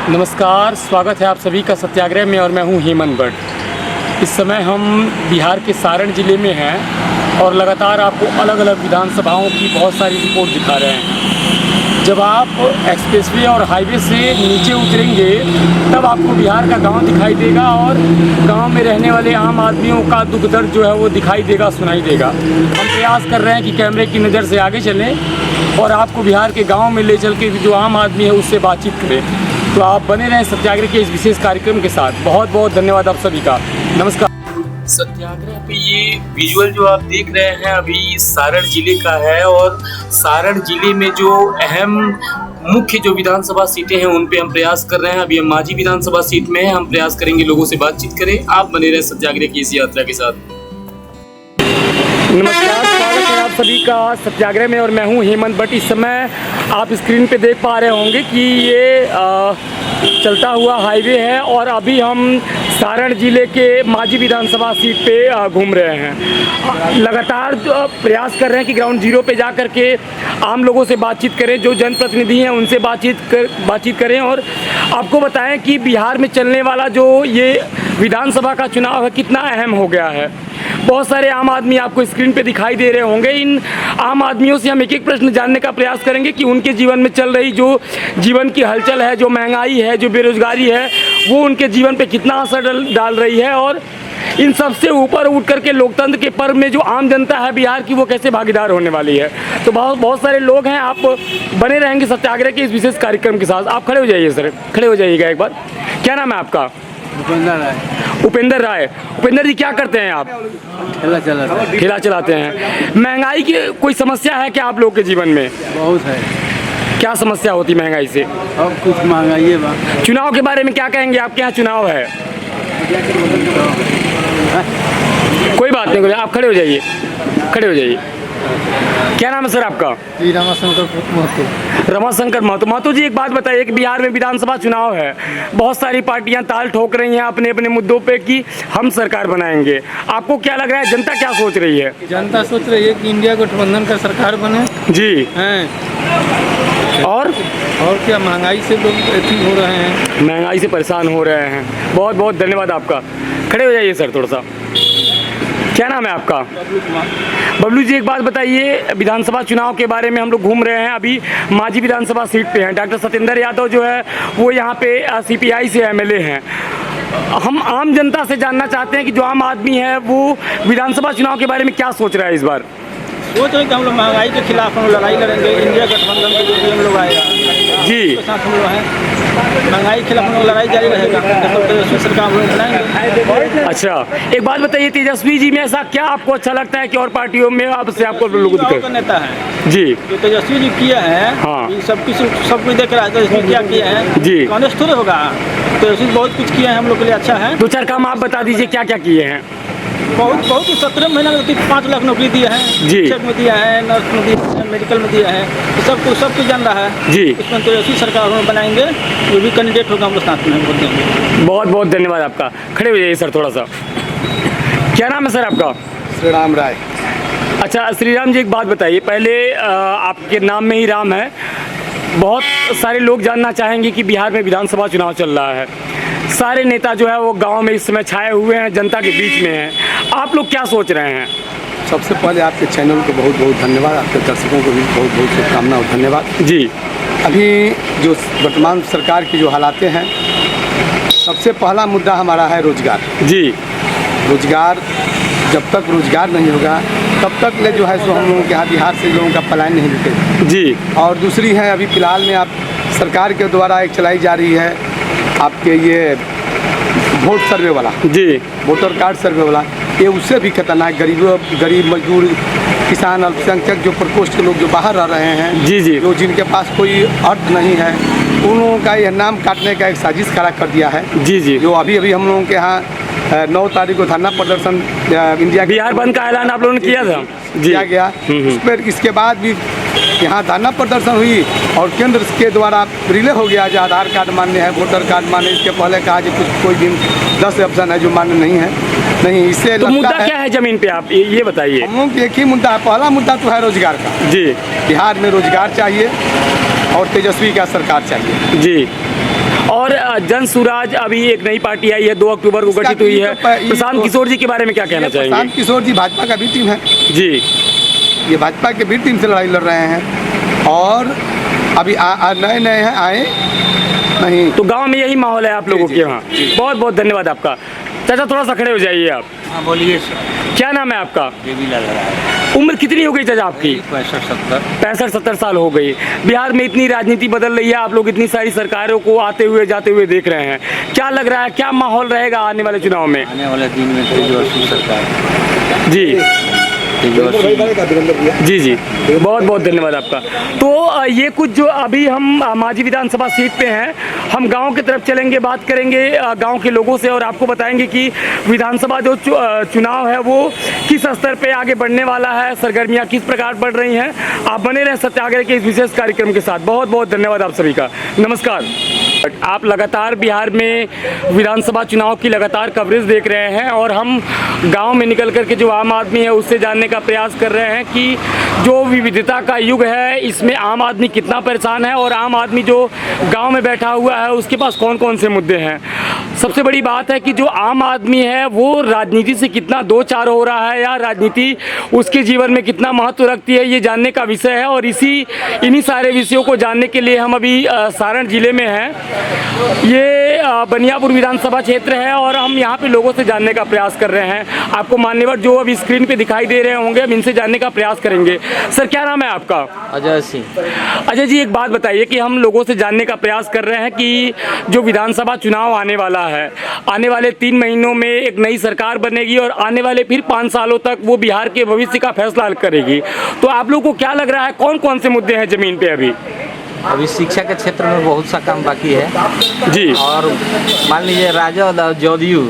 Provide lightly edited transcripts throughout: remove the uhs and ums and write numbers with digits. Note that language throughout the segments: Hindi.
नमस्कार, स्वागत है आप सभी का सत्याग्रह में और मैं हूं हेमंत भट्ट। इस समय हम बिहार के सारण ज़िले में हैं और लगातार आपको अलग अलग विधानसभाओं की बहुत सारी रिपोर्ट दिखा रहे हैं। जब आप एक्सप्रेसवे और हाईवे से नीचे उतरेंगे तब आपको बिहार का गांव दिखाई देगा और गांव में रहने वाले आम आदमियों का दुख दर्द जो है वो दिखाई देगा, सुनाई देगा। हम प्रयास कर रहे हैं कि कैमरे की नज़र से आगे चलें और आपको बिहार के गाँव में ले चल के जो आम आदमी है उससे बातचीत करें। तो आप बने रहें सत्याग्रह के इस विशेष कार्यक्रम के साथ। बहुत बहुत धन्यवाद आप सभी का। नमस्कार। सत्याग्रह पे ये विजुअल जो आप देख रहे हैं अभी सारण जिले का है और सारण जिले में जो अहम मुख्य जो विधानसभा सीटें हैं उन पे हम प्रयास कर रहे हैं। अभी हम मांझी विधानसभा सीट में हैं, हम प्रयास करेंगे लोगों से बातचीत करें। आप बने रहें सत्याग्रह की इस यात्रा के साथ। नमस्कार, स्वागत है आप सभी का सत्याग्रह में और मैं हूं हेमंत भट्ट। इस समय आप स्क्रीन पे देख पा रहे होंगे कि ये चलता हुआ हाईवे है और अभी हम सारण जिले के मांझी विधानसभा सीट पे घूम रहे हैं। लगातार प्रयास कर रहे हैं कि ग्राउंड जीरो पे जा कर के आम लोगों से बातचीत करें, जो जनप्रतिनिधि हैं उनसे बातचीत करें और आपको बताएं कि बिहार में चलने वाला जो ये विधानसभा का चुनाव है कितना अहम हो गया है। बहुत सारे आम आदमी आपको स्क्रीन पे दिखाई दे रहे होंगे। इन आम आदमियों से हम एक एक प्रश्न जानने का प्रयास करेंगे कि उनके जीवन में चल रही जो जीवन की हलचल है, जो महंगाई है, जो बेरोजगारी है, वो उनके जीवन पे कितना असर डाल रही है और इन सबसे ऊपर उठ करके लोकतंत्र के पर्व में जो आम जनता है बिहार की वो कैसे भागीदार होने वाली है। तो बहुत सारे लोग हैं। आप बने रहेंगे सत्याग्रह के इस विशेष कार्यक्रम के साथ। आप खड़े हो जाइए सर, खड़े हो जाइएगा एक बार। क्या नाम है आपका? उपेंद्र राय। उपेंद्र राय। उपेंद्र जी क्या करते हैं आप? ठेला चलाते हैं। महंगाई की कोई समस्या है क्या आप लोग के जीवन में? बहुत है। क्या समस्या होती है महंगाई से? अब कुछ महंगाई है। चुनाव के बारे में क्या कहेंगे? आपके यहाँ चुनाव है? कोई बात नहीं, आप खड़े हो जाइए, खड़े हो जाइए। क्या नाम है सर आपका? जी रमाशंकर महतो। रमाशंकर महतो। महतो जी एक बात बताइए कि बिहार में विधानसभा चुनाव है, बहुत सारी पार्टियां ताल ठोक रही हैं अपने अपने मुद्दों पे कि हम सरकार बनाएंगे। आपको क्या लग रहा है, जनता क्या सोच रही है? जनता सोच रही है कि इंडिया गठबंधन का सरकार बने जी हैं। और क्या महंगाई से लोग हो रहे हैं, महंगाई से परेशान हो रहे हैं। बहुत बहुत धन्यवाद आपका। खड़े हो जाइए सर थोड़ा सा। क्या नाम है आपका? बबलू जी एक बात बताइए, विधानसभा चुनाव के बारे में हम लोग घूम रहे हैं। अभी मांझी विधानसभा सीट पे हैं। डॉक्टर सत्येंद्र यादव जो है वो यहाँ पे CPI से MLA हैं। हम आम जनता से जानना चाहते हैं कि जो आम आदमी है वो विधानसभा चुनाव के बारे में क्या सोच रहा है इस बार? सोच रहे कि हम लोग महंगाई के खिलाफ हम लड़ाई लड़ेंगे। इंडिया गठबंधन के जो भी हम लोग आएगा जी, साथ हम लोग हैं। महंगाई के खिलाफ हम लोग लड़ाई जारी रहेगा। तेजस्वी सरकार हम लोग बनाएंगे। अच्छा एक बात बताइए, तेजस्वी जी में ऐसा क्या आपको अच्छा लगता है कि और पार्टियों में आपसे आपको लोग का नेता है जी, जो तेजस्वी जी किया है, हाँ, सब कुछ देख रहा है। तेजस्वी क्या किया है जी, कांग्रेस थोड़े होगा। तेजस्वी बहुत कुछ किया है हम लोग के लिए, अच्छा है। दो चार काम आप बता दीजिए क्या क्या किए हैं। बहुत 17 महीना में 5 लाख नौकरी दिया है जी, शिक्षक में दिया है, नर्स में दिया है, मेडिकल में दिया है। तो सब कुछ जान रहा है जी। इसमें तेजस्वी सरकार हम बनाएंगे, जो भी कैंडिडेट होगा हम लोग साथ में वोट देंगे। बहुत बहुत धन्यवाद आपका। खड़े हो जाइए सर थोड़ा सा। क्या नाम है सर आपका? श्रीराम राय। अच्छा श्रीराम जी एक बात बताइए, पहले आपके नाम में ही राम है। बहुत सारे लोग जानना चाहेंगे कि बिहार में विधानसभा चुनाव चल रहा है, सारे नेता जो है वो गांव में इस समय छाए हुए हैं, जनता के बीच में हैं। आप लोग क्या सोच रहे हैं? सबसे पहले आपके चैनल को बहुत बहुत धन्यवाद, आपके दर्शकों को भी बहुत बहुत शुभकामना और धन्यवाद जी। अभी जो वर्तमान सरकार की जो हालातें हैं, सबसे पहला मुद्दा हमारा है रोजगार जी। रोजगार, जब तक रोजगार नहीं होगा तब तक ले जो है सो हम लोगों के यहाँ बिहार से लोगों का पलायन नहीं रुकेगा जी। और दूसरी है, अभी फिलहाल में आप सरकार के द्वारा एक चलाई जा रही है आपके ये वोट सर्वे वाला जी, वोटर कार्ड सर्वे वाला, ये उससे भी खतरनाक। गरीब मजदूर किसान अल्पसंख्यक जो प्रकोष्ठ के लोग जो बाहर रह रहे हैं जी जी, जो जिनके पास कोई अर्थ नहीं है, उन लोगों का यह नाम काटने का एक साजिश खड़ा कर दिया है जी जी। जो अभी हम लोगों के यहाँ 9 तारीख को धरना प्रदर्शन इंडिया बिहार बंद का ऐलान आप लोगों ने किया था जी, किया गया। उस पर इसके बाद भी यहाँ धरना प्रदर्शन हुई और केंद्र के द्वारा रिले हो गया जो आधार कार्ड मान्य है, वोटर कार्ड मान्य। इसके पहले कहा कि कोई दिन 10 ऑप्शन है जो मान्य नहीं है। नहीं, इससे तो मुद्दा क्या है जमीन पे, आप ये बताइए। हम लोग एक ही मुद्दा है, पहला मुद्दा तो है रोजगार का जी। बिहार में रोजगार चाहिए और तेजस्वी का सरकार चाहिए जी। और जन सुराज अभी एक नई पार्टी आई है, 2 अक्टूबर को गठित हुई है। प्रशांत किशोर जी के बारे में क्या कहना चाहेंगे? प्रशांत किशोर जी भाजपा का बी टीम है जी, ये भाजपा के बी टीम से लड़ाई लड़ रहे हैं और अभी नए नए हैं, आए नहीं। तो गांव में यही माहौल है आप लोगों के यहाँ। बहुत बहुत धन्यवाद आपका। चाचा थोड़ा सा खड़े हो जाइए आप। हाँ बोलिए। क्या नाम है आपका? देवीलाल राय। उम्र कितनी हो गई चाचा आपकी? 65-70 साल हो गई। बिहार में इतनी राजनीति बदल रही है, आप लोग इतनी सारी सरकारों को आते हुए जाते हुए देख रहे हैं, क्या लग रहा है, क्या माहौल रहेगा आने वाले चुनाव में? आने वाले दिन में तेजस्वी सरकार। जी जी जी, बहुत बहुत धन्यवाद आपका। तो ये कुछ जो अभी हम मांझी विधानसभा सीट पे हैं, हम गांव की तरफ चलेंगे, बात करेंगे गांव के लोगों से और आपको बताएंगे कि विधानसभा जो चुनाव है वो किस स्तर पे आगे बढ़ने वाला है, सरगर्मियां किस प्रकार बढ़ रही हैं। आप बने रहे सत्याग्रह के इस विशेष कार्यक्रम के साथ। बहुत बहुत धन्यवाद आप सभी का। नमस्कार। आप लगातार बिहार में विधानसभा चुनाव की लगातार कवरेज देख रहे हैं और हम गांव में निकल करके जो आम आदमी है उससे जानने का प्रयास कर रहे हैं कि जो विविधता का युग है इसमें आम आदमी कितना परेशान है और आम आदमी जो गांव में बैठा हुआ है उसके पास कौन कौन से मुद्दे हैं। सबसे बड़ी बात है कि जो आम आदमी है वो राजनीति से कितना दो चार हो रहा है या राजनीति उसके जीवन में कितना महत्व रखती है, ये जानने का विषय है। और इन्हीं सारे विषयों को जानने के लिए हम अभी सारण जिले में हैं। ये बनियापुर विधानसभा क्षेत्र है और हम यहाँ पे लोगों से जानने का प्रयास कर रहे हैं। आपको मान्यवर जो अभी स्क्रीन पे दिखाई दे रहे होंगे, हम इनसे जानने का प्रयास करेंगे। सर क्या नाम है आपका? अजय सिंह। अजय जी, एक बात बताइए कि हम लोगों से जानने का प्रयास कर रहे हैं कि जो विधानसभा चुनाव आने वाला है, आने वाले 3 महीनों में एक नई सरकार बनेगी और आने वाले फिर 5 सालों तक वो बिहार के भविष्य का फैसला करेगी, तो आप लोगों को क्या लग रहा है कौन कौन से मुद्दे हैं जमीन पे? अभी शिक्षा के क्षेत्र में बहुत सा काम बाकी है जी। और मान लीजिए राजद और जदयू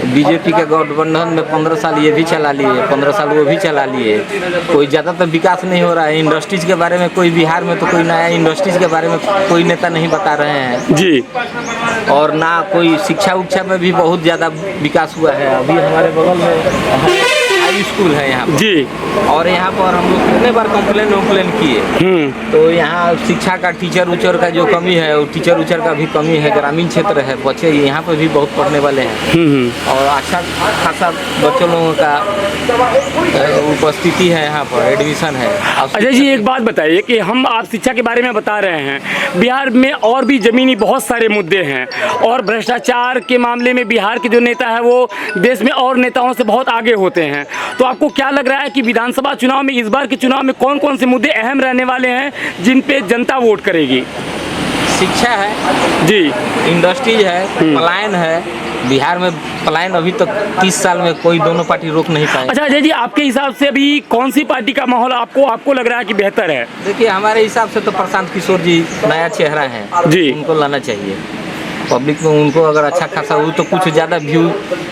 बीजेपी के गठबंधन में 15 साल ये भी चला लिए, 15 साल वो भी चला लिए, कोई ज़्यादातर विकास नहीं हो रहा है। इंडस्ट्रीज के बारे में कोई बिहार में तो कोई नया इंडस्ट्रीज के बारे में कोई नेता नहीं बता रहे हैं जी। और ना कोई शिक्षा उक्षा में भी बहुत ज़्यादा विकास हुआ है। अभी हमारे बगल में हाई स्कूल है यहाँ पर जी, और यहाँ पर हम लोग कितने बार कंप्लेन किए, तो यहाँ शिक्षा का टीचर उचर का जो कमी है, वो टीचर उचर का भी कमी है। ग्रामीण क्षेत्र है, बच्चे यहाँ पर भी बहुत पढ़ने वाले हैं और अच्छा खासा बच्चों लोगों का उपस्थिति है, यहाँ पर एडमिशन है। अजय जी, एक बात बताइए कि हम आप शिक्षा के बारे में बता रहे हैं, बिहार में और भी जमीनी बहुत सारे मुद्दे हैं और भ्रष्टाचार के मामले में बिहार के जो नेता है वो देश में और नेताओं से बहुत आगे होते हैं। तो आपको क्या लग रहा है कि विधानसभा चुनाव में, इस बार के चुनाव में कौन कौन से मुद्दे अहम रहने वाले हैं जिन पे जनता वोट करेगी? शिक्षा है जी, इंडस्ट्रीज है, पलायन है। बिहार में पलायन अभी तक 30 साल में कोई दोनों पार्टी रोक नहीं पाए। अच्छा अजय जी, आपके हिसाब से अभी कौन सी पार्टी का माहौल आपको लग रहा है कि बेहतर है? देखिए हमारे हिसाब से तो प्रशांत किशोर जी नया चेहरा है जी, उनको लाना चाहिए पब्लिक में। उनको अगर अच्छा खासा वो तो कुछ ज़्यादा व्यू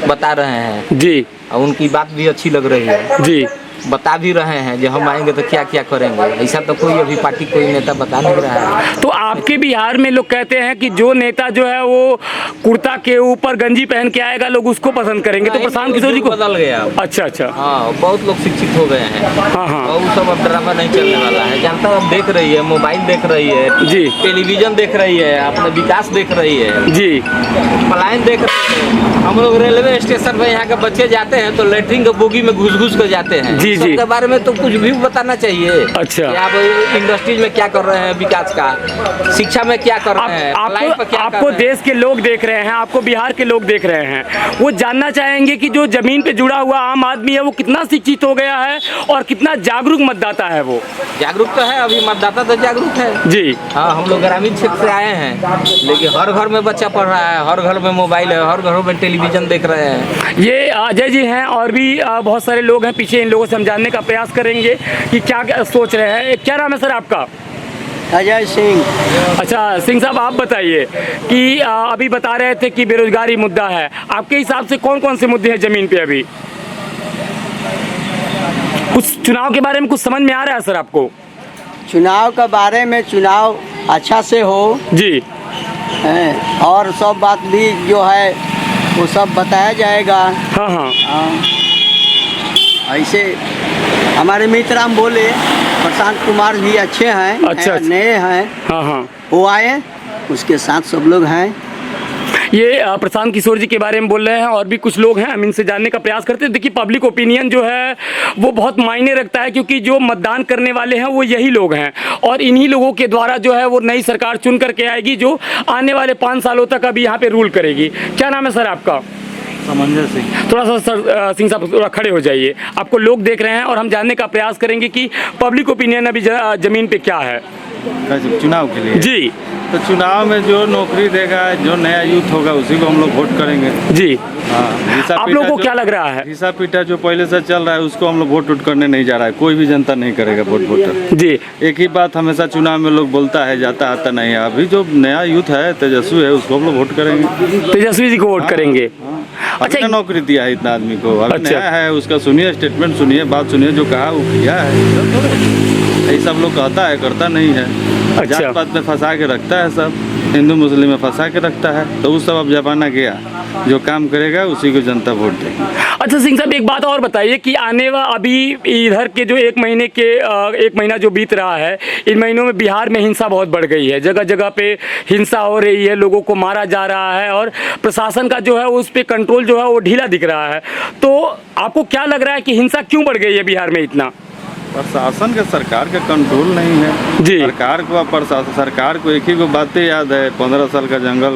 बता रहे हैं जी और उनकी बात भी अच्छी लग रही है जी, बता भी रहे हैं जो हम आएंगे तो क्या क्या करेंगे। ऐसा तो कोई अभी पार्टी कोई नेता बता नहीं रहा है। तो आपके बिहार में लोग कहते हैं कि जो नेता जो है वो कुर्ता के ऊपर गंजी पहन के आएगा, लोग उसको पसंद करेंगे। तो प्रशांत किशोर जी को बदल गया। अच्छा अच्छा, हाँ, बहुत लोग शिक्षित हो गए हैं। हाँ हाँ, और वो सब अब ड्रामा नहीं चलने वाला है। जनता अब देख रही है, मोबाइल देख रही है जी, टेलीविजन देख रही है, अपना विकास देख रही है जी, पलायन देख रही है। हम लोग रेलवे स्टेशन पे यहाँ के बच्चे जाते हैं तो लेटरिन के बोगी में घुस कर जाते हैं। जी जी, सबके बारे में तो कुछ भी बताना चाहिए। अच्छा, कि आप इंडस्ट्रीज में क्या कर रहे हैं, विकास का, शिक्षा में क्या कर रहे हैं, पलायन पर क्या कर आपको रहे हैं। देश के लोग देख रहे हैं, आपको बिहार के लोग देख रहे हैं, वो जानना चाहेंगे कि जो जमीन पे जुड़ा हुआ आम आदमी है वो कितना शिक्षित हो गया है और कितना जागरूक मतदाता है। वो जागरूक तो है, अभी मतदाता तो जागरूक है जी। हाँ, हम लोग ग्रामीण क्षेत्र से आए हैं लेकिन हर घर में बच्चा पढ़ रहा है, हर घर में मोबाइल है, हर घरों में टेलीविजन देख रहे हैं। ये अजय जी हैं और भी बहुत सारे लोग हैं पीछे, इन लोगों से हम जानने का प्रयास करेंगे कि क्या सोच रहे हैं। क्या नाम है सर आपका? अजय सिंह। अच्छा सिंह साहब, आप बताइए कि अभी बता रहे थे कि बेरोजगारी मुद्दा है, आपके हिसाब से कौन कौन से मुद्दे हैं जमीन पे? अभी कुछ चुनाव के बारे में कुछ समझ में आ रहा है सर आपको? चुनाव के बारे में, चुनाव अच्छा से हो जी, और सब बात भी जो है वो सब बताया जाएगा। हाँ हाँ, ऐसे हमारे मित्राम बोले प्रशांत कुमार भी अच्छे हैं, अच्छा, अच्छा। नए हैं, हाँ हाँ, वो आए, उसके साथ सब लोग हैं। ये प्रशांत किशोर जी के बारे में बोल रहे हैं और भी कुछ लोग हैं, हम इनसे जानने का प्रयास करते हैं। देखिए पब्लिक ओपिनियन जो है वो बहुत मायने रखता है, क्योंकि जो मतदान करने वाले हैं वो यही लोग हैं और इन्हीं लोगों के द्वारा जो है वो नई सरकार चुन करके आएगी जो आने वाले 5 सालों तक अभी यहाँ पे रूल करेगी। क्या नाम है सर आपका? समंजर सिंह। थोड़ा सा सर सिंह साहब थोड़ा खड़े हो जाइए, आपको लोग देख रहे हैं और हम जानने का प्रयास करेंगे कि पब्लिक ओपिनियन अभी जमीन पे क्या है चुनाव के लिए जी। तो चुनाव में जो नौकरी देगा, जो नया यूथ होगा उसी को हम लोग वोट करेंगे जी। हाँ, आप लोगों को क्या लग रहा है? घिसा पीटा जो पहले से चल रहा है उसको हम लोग वोट करने नहीं जा रहा है, कोई भी जनता नहीं करेगा वोटर जी। एक ही बात हमेशा चुनाव में लोग बोलता है, जाता आता नहीं है। अभी जो नया यूथ है, तेजस्वी है, उसको हम लोग वोट करेंगे, तेजस्वी जी को वोट करेंगे। अच्छा, नौकरी दिया है इतना आदमी को, अभी अच्छा। नया है, उसका सुनिए, स्टेटमेंट सुनिए, बात सुनिए, जो कहा वो किया है। यही सब लोग कहता है, करता नहीं है। अच्छा। जात पात में फंसा के रखता है, सब हिंदू मुस्लिम में फंसा के रखता है, तो उस सब अब जमाना गया, जो काम करेगा उसी को जनता वोट देगी। अच्छा सिंह साहब, एक बात और बताइए कि अभी इधर के जो 1 महीना जो बीत रहा है, इन महीनों में बिहार में हिंसा बहुत बढ़ गई है, जगह जगह पे हिंसा हो रही है, लोगों को मारा जा रहा है और प्रशासन का जो है उस पर कंट्रोल जो है वो ढीला दिख रहा है। तो आपको क्या लग रहा है कि हिंसा क्यों बढ़ गई है बिहार में इतना? प्रशासन के, सरकार का कंट्रोल नहीं है जी। सरकार को एक ही को बातें याद है, 15 साल का जंगल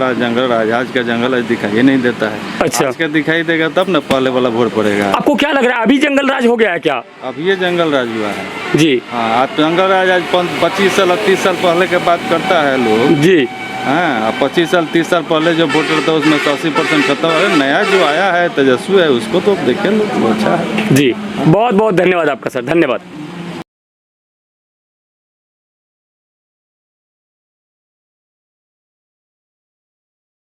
राज, आज का जंगल राज दिखाई नहीं देता है। अच्छा। आज का दिखाई देगा तब न पहले वाला वोट पड़ेगा। आपको क्या लग रहा है, अभी जंगल राज हो गया है क्या? अब ये जंगल राज हुआ है जी। हाँ, आप जंगल राज आज 25 साल 30 साल पहले के बात करता है लोग जी। हाँ, 25 साल 30 साल पहले जो वोटर था उसमें 80% खत्म है। नया जो आया है तेजस्वी है, उसको तो देखे लोग, अच्छा है जी। बहुत बहुत धन्यवाद आपका सर, धन्यवाद।